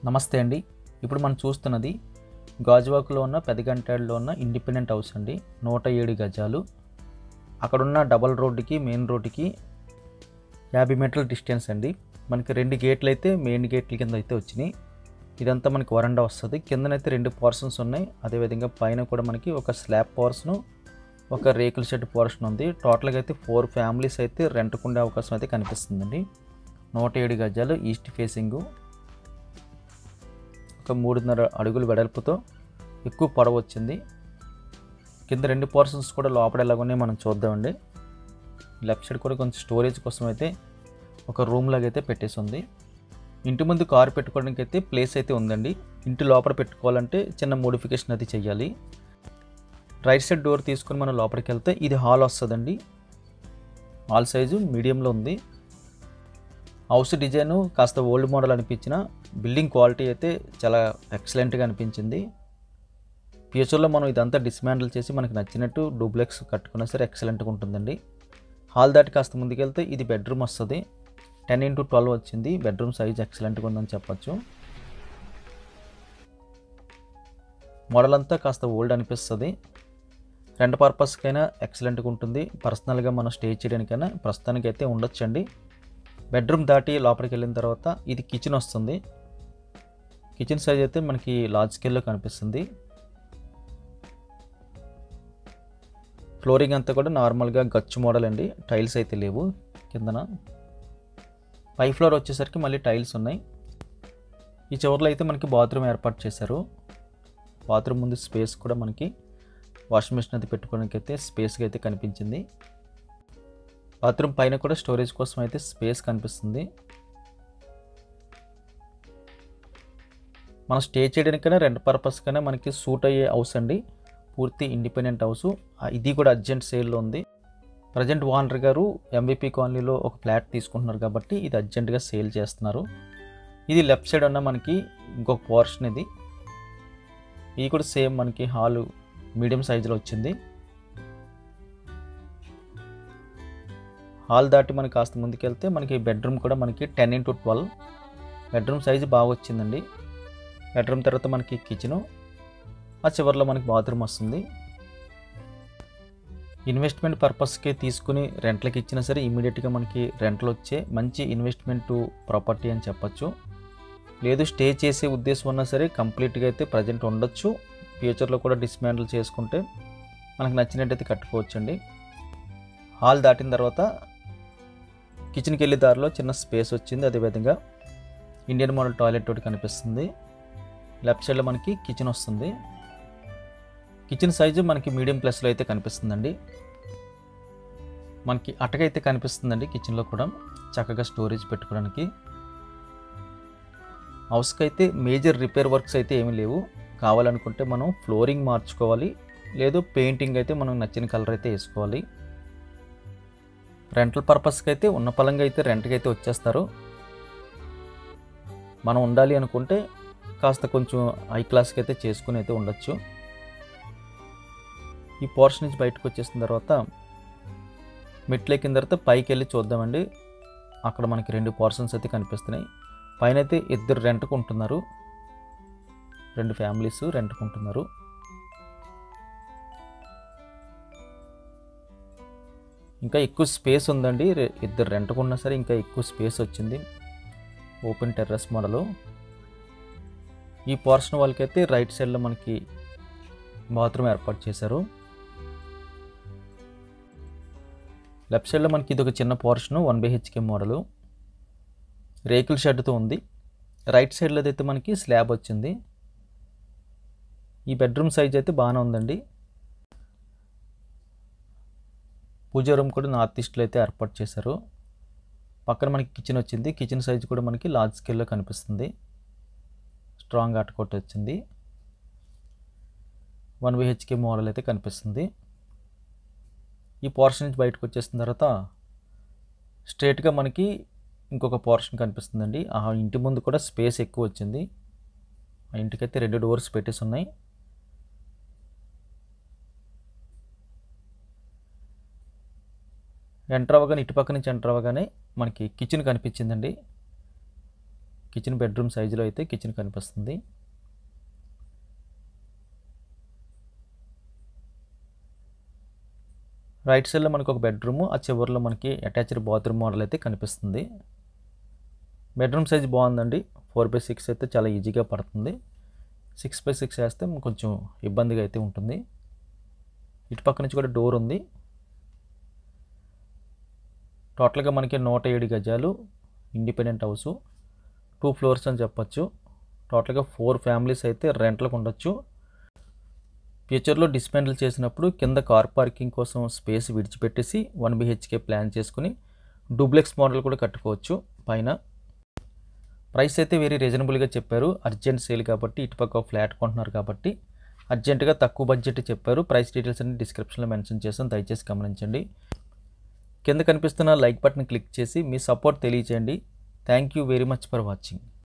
నమస్తే అండి. ఇప్పుడు మనం చూస్తున్నది గాజువాకలో ఉన్న పెదగంటాడులో ఉన్న ఇండిపెండెంట్ హౌస్ అండి. 107 గజాలు. అక్కడున్న డబల్ రోడ్డుకి మెయిన్ రోడ్డుకి 50 మీటర్ల డిస్టెన్స్ అండి. మనకి 2 గేట్లు అయితే మెయిన్ గేట్ల కింద అయితే వచ్చినాయి. ఇదంతా మనకి వరండా వస్తుంది. కిందనైతే 2 పోర్షన్స్ ఉన్నాయి. అదేవిధంగా పైన కూడా మనకి ఒక స్లాబ్ పోర్షను, ఒక రేకుల షెడ్ పోర్షన్ ఉంది. టోటల్గా అయితే 4 ఫ్యామిలీస్ అయితే రెంట్కుండే అవకాశం అయితే కనిపిస్తుందండి. 107 గజాలు ఈస్ట్ ఫేసింగు, ఒక 3.5 అడుగుల వెడల్పుతో ఎక్కువ పొడవు వచ్చింది. కింద 2 పోర్షన్స్ కూడా లోపల ఎలాగున్నాయి మనం చూద్దామండి. లెఫ్ట్ సైడ్ కూడా కొంచెం స్టోరేజ్ కోసం అయితే ఒక రూమ్ లాగా అయితే పెట్టేసి ఉంది. ఇంటి ముందు కారు పెట్టుకోవడానికి అయితే ప్లేస్ అయితే ఉందండి. ఇంటి లోపల పెట్టుకోవాలంటే చిన్న మోడిఫికేషన్ అది చెయ్యాలి. రైట్ సైడ్ డోర్ తీసుకొని మనం లోపలికి వెళ్తే ఇది హాల్ వస్తుందండి. హాల్ సైజు మీడియంలో ఉంది. హౌస్ డిజైను కాస్త ఓల్డ్ మోడల్ అనిపించిన బిల్డింగ్ క్వాలిటీ అయితే చాలా ఎక్సలెంట్గా అనిపించింది. ఫ్యూచర్లో మనం ఇదంతా డిస్మాండిల్ చేసి మనకు నచ్చినట్టు డూప్లెక్స్ కట్టుకున్నా సరే ఎక్సలెంట్గా ఉంటుందండి. హాల్ దాటి కాస్త ముందుకెళ్తే ఇది బెడ్రూమ్ వస్తుంది. 10x12 వచ్చింది. బెడ్రూమ్ సైజ్ ఎక్సలెంట్గా ఉందని చెప్పచ్చు. మోడల్ అంతా కాస్త ఓల్డ్ అనిపిస్తుంది. రెంట్ పర్పస్కైనా ఎక్సలెంట్గా ఉంటుంది. పర్సనల్గా మనం స్టే చేయడానికైనా ప్రస్తుతానికైతే ఉండొచ్చండి. బెడ్రూమ్ దాటి లోపలికి వెళ్ళిన తర్వాత ఇది కిచెన్ వస్తుంది. కిచెన్ సైజ్ అయితే మనకి లార్జ్ స్కేల్లో కనిపిస్తుంది. ఫ్లోరింగ్ అంతా కూడా నార్మల్గా గచ్చు మోడల్ అండి. టైల్స్ అయితే లేవు కిందన. పై ఫ్లోర్ వచ్చేసరికి మళ్ళీ టైల్స్ ఉన్నాయి. ఈ చివర్లో అయితే మనకి బాత్రూమ్ ఏర్పాటు చేశారు. బాత్రూమ్ ముందు స్పేస్ కూడా మనకి వాషింగ్ మిషన్ అది పెట్టుకోవడానికి అయితే స్పేస్గా అయితే కనిపించింది. బాత్రూమ్ పైన కూడా స్టోరేజ్ కోసం అయితే స్పేస్ కనిపిస్తుంది. మనం స్టే చేయడానికైనా రెంట్ పర్పస్కైనా మనకి సూట్ అయ్యే హౌస్ అండి. పూర్తి ఇండిపెండెంట్ హౌస్. ఇది కూడా అర్జెంట్ సేల్లో ఉంది. ప్రజెంట్ ఓనర్ గారు ఎంవిపి కాలనీలో ఒక ఫ్లాట్ తీసుకుంటున్నారు కాబట్టి ఇది అర్జెంటుగా సేల్ చేస్తున్నారు. ఇది లెఫ్ట్ సైడ్ ఉన్న మనకి ఇంకొక పోర్షన్ ఇది కూడా సేమ్ మనకి హాలు మీడియం సైజులో వచ్చింది. హాల్ దాటి మనకి కాస్త ముందుకెళ్తే మనకి బెడ్రూమ్ కూడా మనకి 10x12 బెడ్రూమ్ సైజు బాగా వచ్చిందండి. బెడ్రూమ్ తర్వాత మనకి కిచెను, ఆ చివరిలో మనకి బాత్రూమ్ వస్తుంది. ఇన్వెస్ట్మెంట్ పర్పస్కి తీసుకుని రెంట్లకి ఇచ్చినా సరే ఇమీడియట్గా మనకి రెంట్లు వచ్చే మంచి ఇన్వెస్ట్మెంట్ ప్రాపర్టీ అని చెప్పచ్చు. లేదు స్టే చేసే ఉద్దేశం ఉన్నా సరే కంప్లీట్గా అయితే ప్రజెంట్ ఉండొచ్చు. ఫ్యూచర్లో కూడా డిస్మాండిల్ చేసుకుంటే మనకు నచ్చినట్టయితే కట్టుకోవచ్చండి. హాల్ దాటిన తర్వాత కిచెన్కి వెళ్ళే దారిలో చిన్న స్పేస్ వచ్చింది. అదేవిధంగా ఇండియన్ మోడల్ టాయిలెట్ ఒకటి కనిపిస్తుంది. లెఫ్ట్ సైడ్లో మనకి కిచెన్ వస్తుంది. కిచెన్ సైజు మనకి మీడియం ప్లస్లో అయితే కనిపిస్తుందండి. మనకి అటకైతే కనిపిస్తుందండి. కిచెన్లో కూడా చక్కగా స్టోరేజ్ పెట్టుకోవడానికి. హౌస్కి అయితే మేజర్ రిపేర్ వర్క్స్ అయితే ఏమీ లేవు. కావాలనుకుంటే మనం ఫ్లోరింగ్ మార్చుకోవాలి, లేదు పెయింటింగ్ అయితే మనం నచ్చిన కలర్ అయితే వేసుకోవాలి. రెంటల్ పర్పస్కి అయితే ఉన్న పలంగా అయితే రెంట్కి అయితే వచ్చేస్తారు. మనం ఉండాలి అనుకుంటే కాస్త కొంచెం హై క్లాస్కి అయితే చేసుకుని అయితే ఉండొచ్చు. ఈ పోర్షన్ నుంచి బయటకు వచ్చేసిన తర్వాత మెట్లు ఎక్కిన తర్వాత పైకి వెళ్ళి చూద్దామండి. అక్కడ మనకి 2 పోర్షన్స్ అయితే కనిపిస్తున్నాయి. పైన అయితే 2 రెంట్కు ఉంటున్నారు. 2 ఫ్యామిలీస్ రెంట్కు ఉంటున్నారు. ఇంకా ఎక్కువ స్పేస్ ఉందండి. 2 రెంట్కు ఉన్నా సరే ఇంకా ఎక్కువ స్పేస్ వచ్చింది. Open terrace model. ఈ పోర్షన్ వాళ్ళకైతే రైట్ సైడ్లో మనకి బాత్రూమ్ ఏర్పాటు చేశారు. లెఫ్ట్ సైడ్లో మనకి ఇది ఒక చిన్న పోర్షను 1BHK మోడలు. రేకుల షెడ్తో ఉంది. రైట్ సైడ్లో అయితే మనకి స్లాబ్ వచ్చింది. ఈ బెడ్రూమ్ సైజ్ అయితే బాగానే ఉందండి. పూజా రూమ్ కూడా నార్త్ ఈస్ట్లో అయితే ఏర్పాటు చేశారు. పక్కన మనకి కిచెన్ వచ్చింది. కిచెన్ సైజ్ కూడా మనకి లార్జ్ స్కేల్లో కనిపిస్తుంది. స్ట్రాంగ్ అటకొట్టు వచ్చింది. 1BHK మోడల్ అయితే కనిపిస్తుంది. ఈ పోర్షన్ నుంచి బయటకు వచ్చేసిన తర్వాత స్ట్రైట్గా మనకి ఇంకొక పోర్షన్ కనిపిస్తుందండి. ఆ ఇంటి ముందు కూడా స్పేస్ ఎక్కువ వచ్చింది. ఆ ఇంటికైతే 2 డోర్స్ పెట్టేసి ఉన్నాయి. ఎంటర్ అవ్వగానే ఇటుపక్క నుంచి ఎంటర్ అవ్వగానే మనకి కిచెన్ కనిపించిందండి. కిచెన్ బెడ్రూమ్ సైజులో అయితే కిచెన్ కనిపిస్తుంది. రైట్ సైడ్లో మనకు ఒక బెడ్రూము, ఆ చివరిలో మనకి అటాచ్డ్ బాత్రూమ్ మోడల్ అయితే కనిపిస్తుంది. బెడ్రూమ్ సైజ్ బాగుందండి. 4/6 అయితే చాలా ఈజీగా పడుతుంది. 6/6 వేస్తే కొంచెం ఇబ్బందిగా అయితే ఉంటుంది. ఇటు పక్క నుంచి కూడా డోర్ ఉంది. టోటల్గా మనకి 107 గజాలు ఇండిపెండెంట్ హౌసు, 2 ఫ్లోర్స్ అని చెప్పొచ్చు. టోటల్గా 4 ఫ్యామిలీస్ అయితే రెంట్లకు ఉండొచ్చు. ఫ్యూచర్లో డిస్మాంటిల్ చేసినప్పుడు కింద కార్ పార్కింగ్ కోసం స్పేస్ విడిచిపెట్టేసి 1 BHK ప్లాన్ చేసుకుని డూప్లెక్స్ మోడల్ కూడా కట్టుకోవచ్చు. పైన ప్రైస్ అయితే వెరీ రీజనబుల్గా చెప్పారు. అర్జెంట్ సేల్ కాబట్టి, ఇటుపక్క ఫ్లాట్ కొంటున్నారు కాబట్టి అర్జెంటుగా తక్కువ బడ్జెట్ చెప్పారు. ప్రైస్ డీటెయిల్స్ అన్ని డిస్క్రిప్షన్లో మెన్షన్ చేసాను, దయచేసి గమనించండి. కింద కనిపిస్తున్న లైక్ బటన్ క్లిక్ చేసి మీ సపోర్ట్ తెలియచేయండి. Thank you very much for watching.